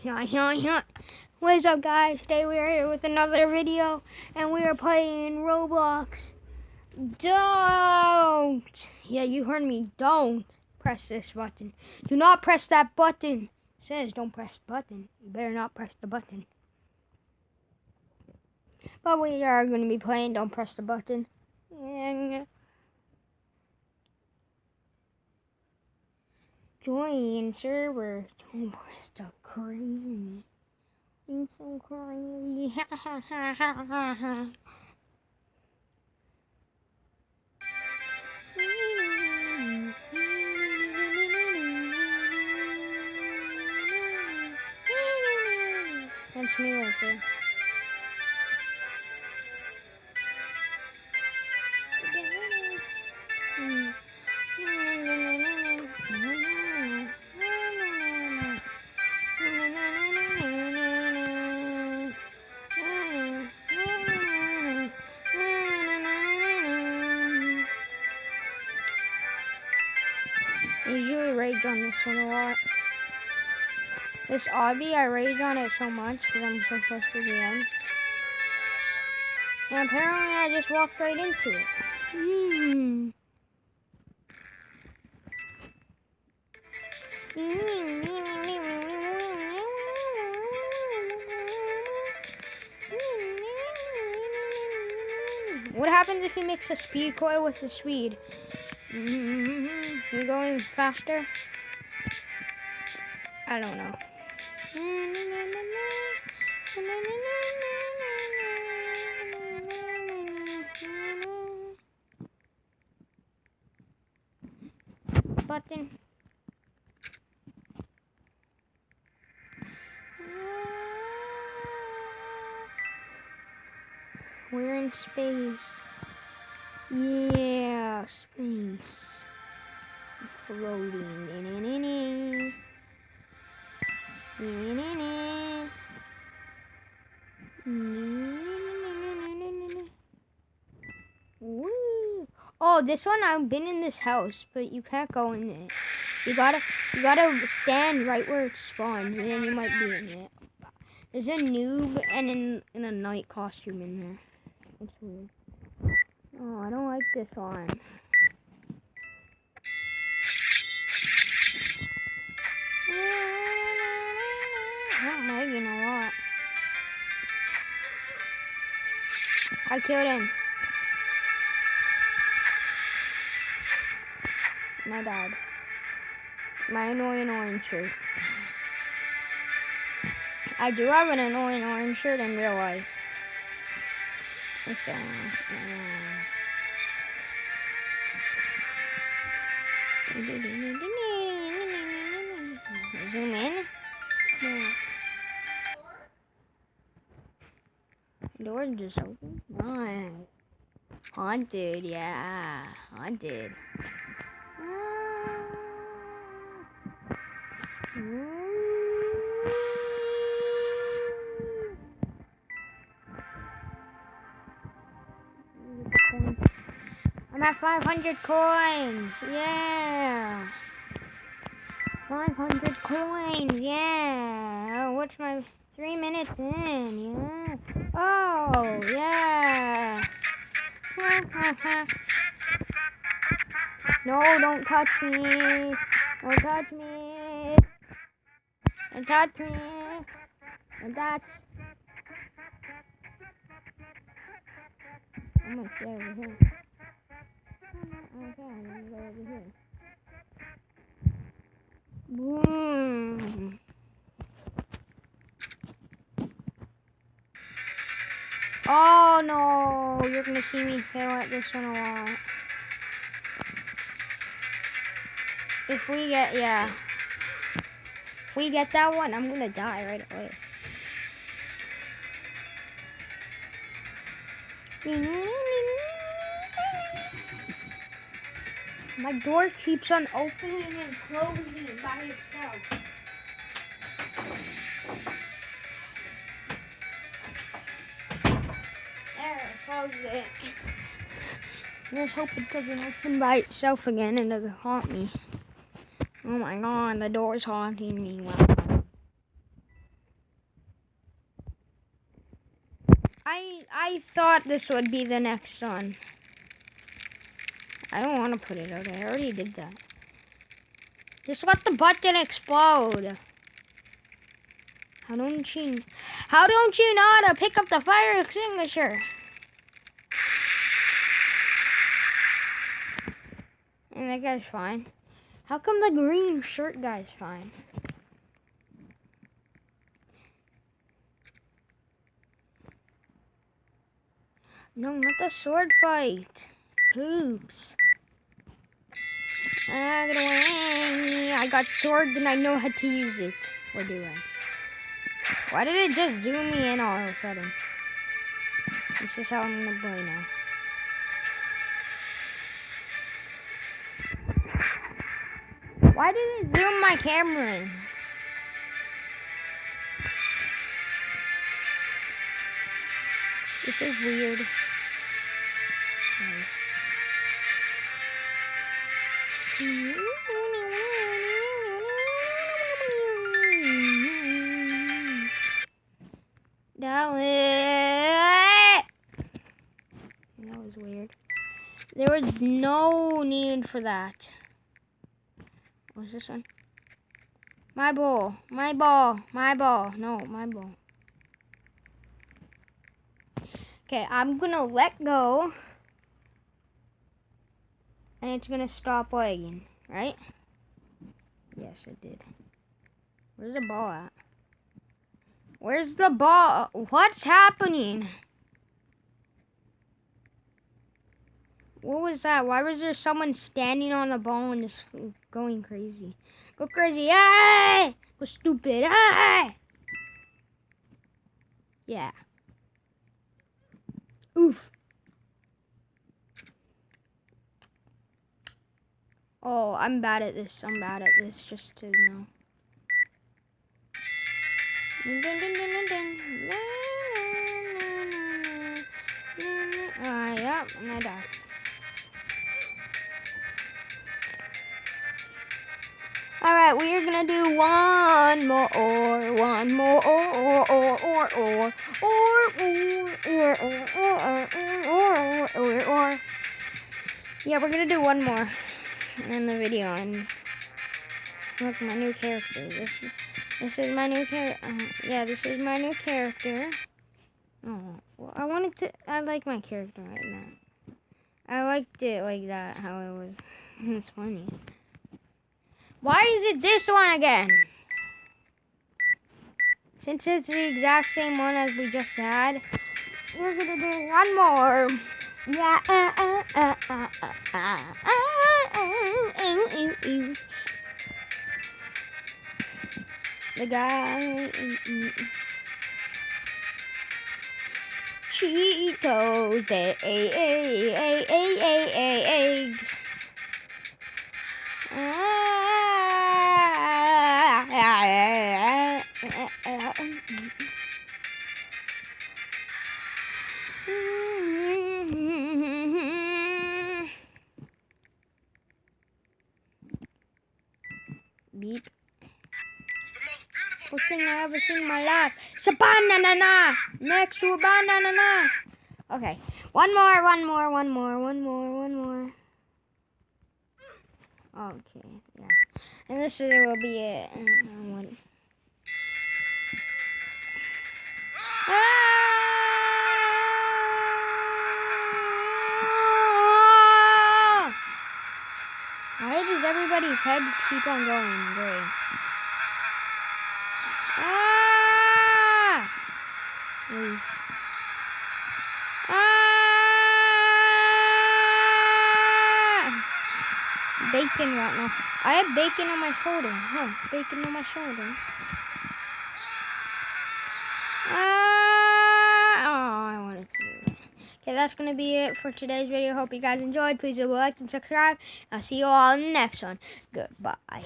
What is up, guys? Today we are here with another video, and we are playing Roblox. Don't! Yeah, you heard me. Don't press this button. Do not press that button. It says don't press the button. You better not press the button. But we are going to be playing Don't Press the Button. Join server. Don't press the green. It's so crazy. Ha ha ha ha ha ha. That's me right there. I usually rage on this one a lot. This obby, I rage on it so much because I'm so close to the end. And apparently I just walked right into it. What happens if you mix a speed coil with a speed? You going faster? I don't know. Button. We're in space. Yeah, space. Floating. Oh, this one I've been in this house, but you can't go in it. You gotta stand right where it spawns, and then you might be in it. There's a noob and in a knight costume in there. That's weird. Oh, I don't like this one. I'm lagging a lot. I killed him. And I died. My annoying orange shirt. I do have an annoying orange shirt in real life. It's zoom in. The door just open. Nice. Haunted, yeah. Haunted. I'm at 500 coins. Yeah. 500 coins. Yeah. Oh, what's my 3 minutes in? Yeah. Oh, yeah. No, don't touch me. Don't touch me. Don't touch me. Don't touch. I'm gonna stay over here. Okay, I'm gonna go over here. Boom. Oh no, you're gonna see me fail at this one a lot. If we get, yeah. If we get that one, I'm gonna die right away. My door keeps on opening and closing by itself. There, it closed it. Let's hope it doesn't open by itself again and doesn't haunt me. Oh my god, the door's haunting me. Wow. I thought this would be the next one. I don't want to put it out. I already did that. Just let the button explode. How don't you know how to pick up the fire extinguisher? And that guy's fine. How come the green shirt guy's fine? No, not the sword fight. Poops. I got sword and I know how to use it. We're doing. Why did it just zoom me in all of a sudden? This is how I'm gonna play now. Why did it zoom my camera in? This is weird. That was weird. There was no need for that. What's this one? My ball. My ball. My ball. No, my ball. Okay, I'm gonna let go. And it's gonna stop lagging, right? Yes, it did. Where's the ball at? Where's the ball? What's happening? What was that? Why was there someone standing on the ball and just going crazy? Go crazy. Hey! Go stupid. Hey! Yeah. Oof. Oh, I'm bad at this. I'm bad at this, just to know. Yep, and I died. Alright, we are gonna do one more. Yeah, we're gonna do one more. And then the video ends. Look, my new character. This is my new character. Yeah, this is my new character. Oh, well, I like my character right now. I liked it like that, how it was. It's funny. Why is it this one again? Since it's the exact same one as we just had, we're gonna do one more. Yeah. The guy. Cheetos, eggs. Beep. First thing I ever seen in my life. It's a banana. Next to a banana. Okay. One more. Okay, yeah. And this will be it. Why does everybody's head just keep on going gray? Bacon right now. I have bacon on my shoulder. Huh, bacon on my shoulder. Oh, I wanted to do that. Okay, that's going to be it for today's video. Hope you guys enjoyed. Please do like and subscribe. I'll see you all in the next one. Goodbye.